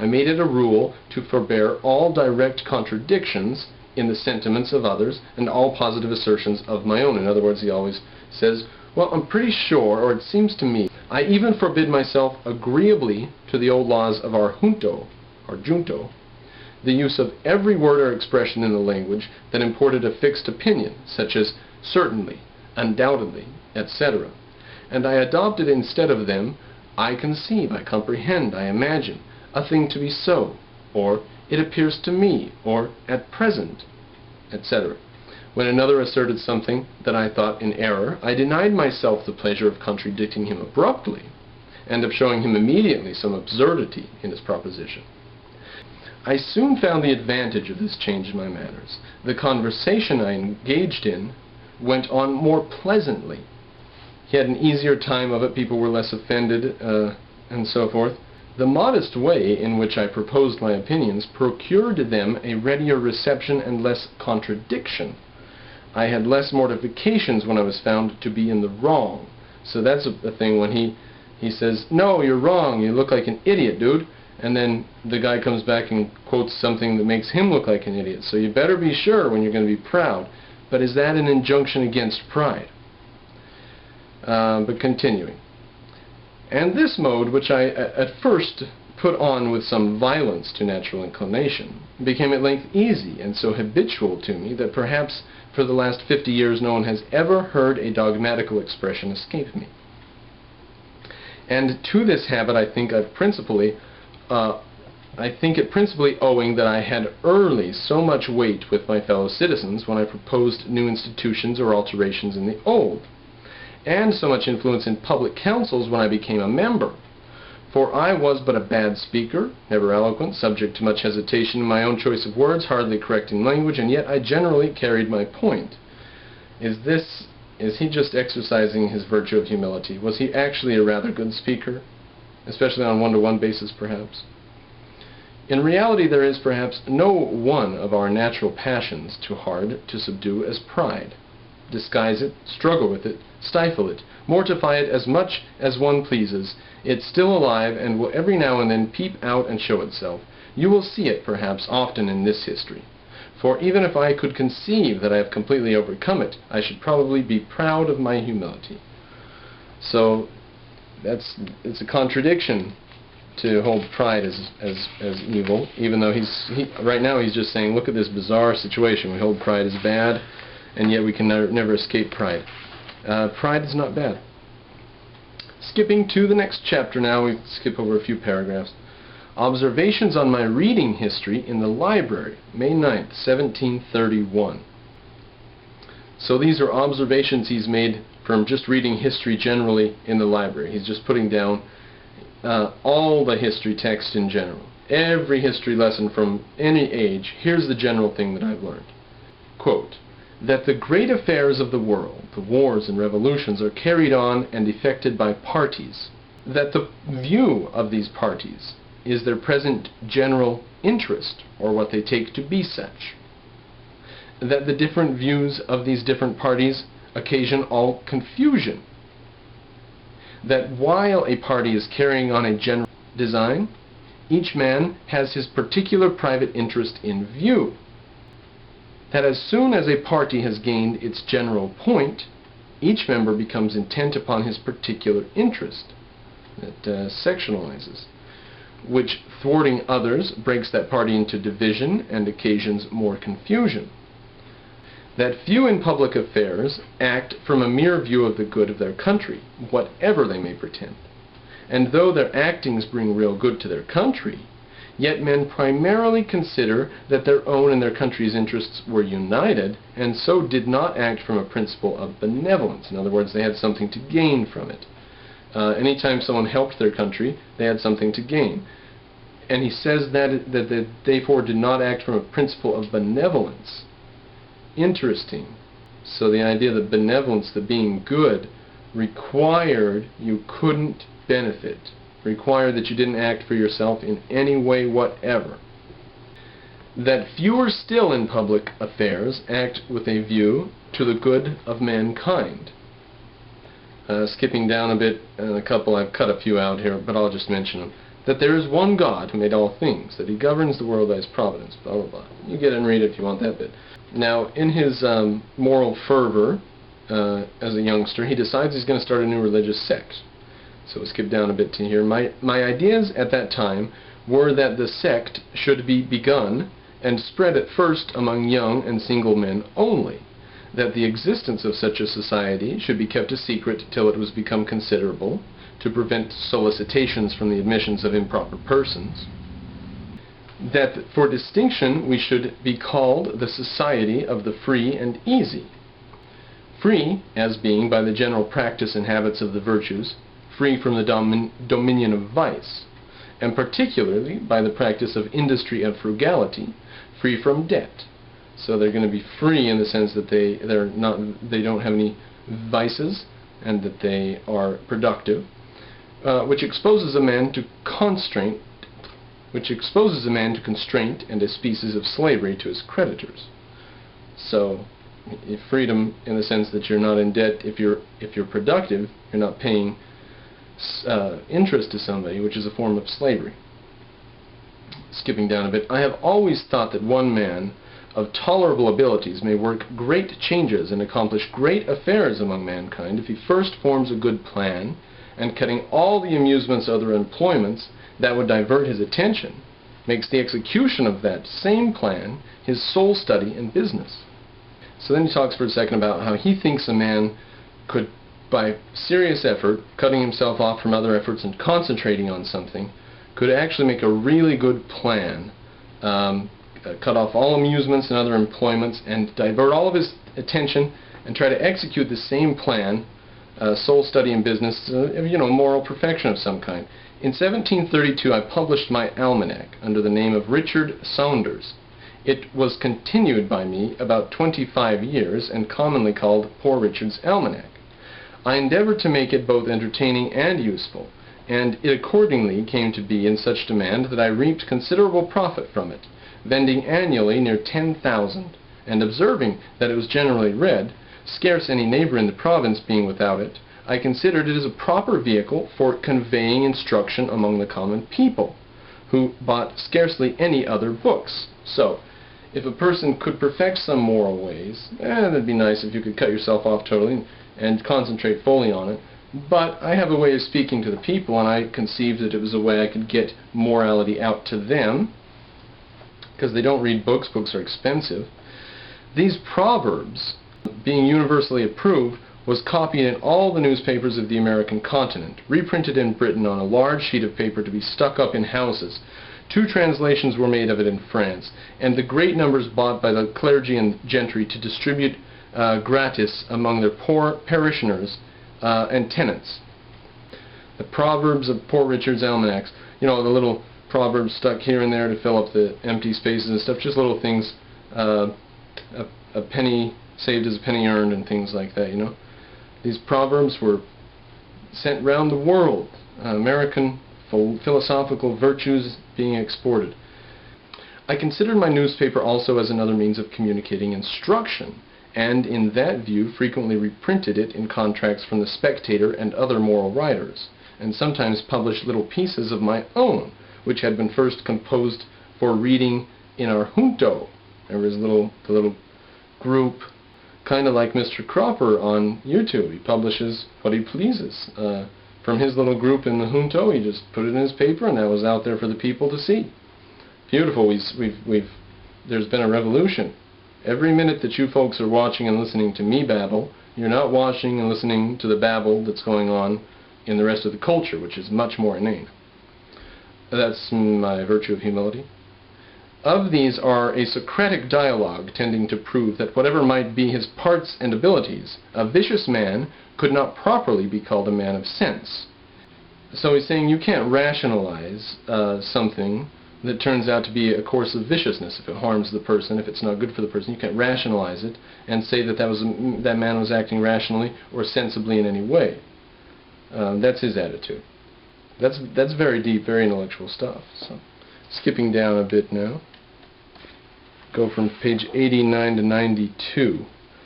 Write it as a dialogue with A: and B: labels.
A: I made it a rule to forbear all direct contradictions in the sentiments of others and all positive assertions of my own. In other words, he always says, well, I'm pretty sure, or it seems to me. I even forbid myself, agreeably to the old laws of our junto, the use of every word or expression in the language that imported a fixed opinion, such as certainly, undoubtedly, etc. And I adopted instead of them, I conceive, I comprehend, I imagine, a thing to be so, or it appears to me, or at present, etc. When another asserted something that I thought in error, I denied myself the pleasure of contradicting him abruptly, and of showing him immediately some absurdity in his proposition. I soon found the advantage of this change in my manners. The conversation I engaged in went on more pleasantly. He had an easier time of it, people were less offended, and so forth. The modest way in which I proposed my opinions procured them a readier reception and less contradiction. I had less mortifications when I was found to be in the wrong. So that's a thing when he says, no, you're wrong, you look like an idiot, dude. And then the guy comes back and quotes something that makes him look like an idiot. So you better be sure when you're going to be proud. But is that an injunction against pride? But continuing. And this mode, which I at first put on with some violence to natural inclination, became at length easy and so habitual to me that perhaps for the last 50 years no one has ever heard a dogmatical expression escape me. And to this habit I think it principally owing that I had early so much weight with my fellow citizens when I proposed new institutions or alterations in the old, and so much influence in public councils when I became a member. For I was but a bad speaker, never eloquent, subject to much hesitation in my own choice of words, hardly correct in language, and yet I generally carried my point. Is he just exercising his virtue of humility? Was he actually a rather good speaker? Especially on a one-to-one basis, perhaps? In reality, there is perhaps no one of our natural passions too hard to subdue as pride. Disguise it, struggle with it, stifle it, mortify it as much as one pleases. It's still alive and will every now and then peep out and show itself. You will see it, perhaps, often in this history. For even if I could conceive that I have completely overcome it, I should probably be proud of my humility. So, it's a contradiction to hold pride as evil, even though right now he's just saying, look at this bizarre situation. We hold pride as bad, and yet we can never escape pride. Pride is not bad. Skipping to the next chapter now, we skip over a few paragraphs. Observations on my reading history in the library, May 9th, 1731. So these are observations he's made from just reading history generally in the library. He's just putting down all the history text in general. Every history lesson from any age, here's the general thing that I've learned. Quote, that the great affairs of the world, the wars and revolutions, are carried on and effected by parties. That the view of these parties is their present general interest, or what they take to be such. That the different views of these different parties occasion all confusion. That while a party is carrying on a general design, each man has his particular private interest in view. That as soon as a party has gained its general point, each member becomes intent upon his particular interest. That sectionalizes, which, thwarting others, breaks that party into division and occasions more confusion. That few in public affairs act from a mere view of the good of their country, whatever they may pretend. And though their actings bring real good to their country, yet men primarily consider that their own and their country's interests were united, and so did not act from a principle of benevolence. In other words, they had something to gain from it. Anytime someone helped their country, they had something to gain. And he says that they therefore did not act from a principle of benevolence. Interesting. So the idea that benevolence, the being good, required you couldn't benefit, required that you didn't act for yourself in any way whatever. That fewer still in public affairs act with a view to the good of mankind. Skipping down a bit, I've cut a few out here, but I'll just mention them. that there is one God who made all things, that he governs the world by his providence, blah, blah, blah. You get it and read it if you want that bit. Now, in his moral fervor, as a youngster, he decides he's going to start a new religious sect. So we'll skip down a bit to here. My ideas at that time were that the sect should be begun and spread at first among young and single men only, that the existence of such a society should be kept a secret till it was become considerable, to prevent solicitations from the admissions of improper persons, that for distinction we should be called the Society of the Free and Easy. Free, as being by the general practice and habits of the virtues, free from the dominion of vice, and particularly by the practice of industry and frugality, free from debt. So they're going to be free in the sense that they don't have any vices, and that they are productive, which exposes a man to constraint and a species of slavery to his creditors. So, freedom in the sense that you're not in debt. If you're productive, you're not paying interest to somebody, which is a form of slavery. Skipping down a bit, I have always thought that one man of tolerable abilities may work great changes and accomplish great affairs among mankind if he first forms a good plan, and cutting all the amusements or other employments that would divert his attention, makes the execution of that same plan his sole study and business. So then he talks for a second about how he thinks a man could, by serious effort, cutting himself off from other efforts and concentrating on something, could actually make a really good plan, cut off all amusements and other employments, and divert all of his attention and try to execute the same plan, sole study and business, moral perfection of some kind. In 1732 I published my almanac under the name of Richard Saunders. It was continued by me about 25 years and commonly called Poor Richard's Almanac. I endeavored to make it both entertaining and useful, and it accordingly came to be in such demand that I reaped considerable profit from it, vending annually near 10,000, and observing that it was generally read, scarce any neighbor in the province being without it, I considered it as a proper vehicle for conveying instruction among the common people, who bought scarcely any other books. So, if a person could perfect some moral ways, that'd be nice if you could cut yourself off totally and concentrate fully on it. But I have a way of speaking to the people, and I conceived that it was a way I could get morality out to them, because they don't read books. Books are expensive. These proverbs, being universally approved, was copied in all the newspapers of the American continent, reprinted in Britain on a large sheet of paper to be stuck up in houses. 2 translations were made of it in France, and the great numbers bought by the clergy and gentry to distribute gratis among their poor parishioners and tenants. The Proverbs of Poor Richard's Almanacs, the little proverbs stuck here and there to fill up the empty spaces and stuff, just little things, a penny saved is a penny earned and things like that, These proverbs were sent round the world, American philosophical virtues being exported. I considered my newspaper also as another means of communicating instruction, and in that view frequently reprinted it in contracts from the Spectator and other moral writers, and sometimes published little pieces of my own, which had been first composed for reading in our junto. There was the little group, kind of like Mr. Cropper on YouTube. He publishes what he pleases. From his little group in the junto, he just put it in his paper, and that was out there for the people to see. Beautiful. There's been a revolution. Every minute that you folks are watching and listening to me babble, you're not watching and listening to the babble that's going on in the rest of the culture, which is much more inane. That's my virtue of humility. Of these are a Socratic dialogue tending to prove that whatever might be his parts and abilities, a vicious man could not properly be called a man of sense. So he's saying you can't rationalize something that turns out to be a course of viciousness. If it harms the person, if it's not good for the person, you can't rationalize it and say that that man was acting rationally or sensibly in any way. That's his attitude. That's very deep, very intellectual stuff. So, skipping down a bit now. Go from page 89 to 92.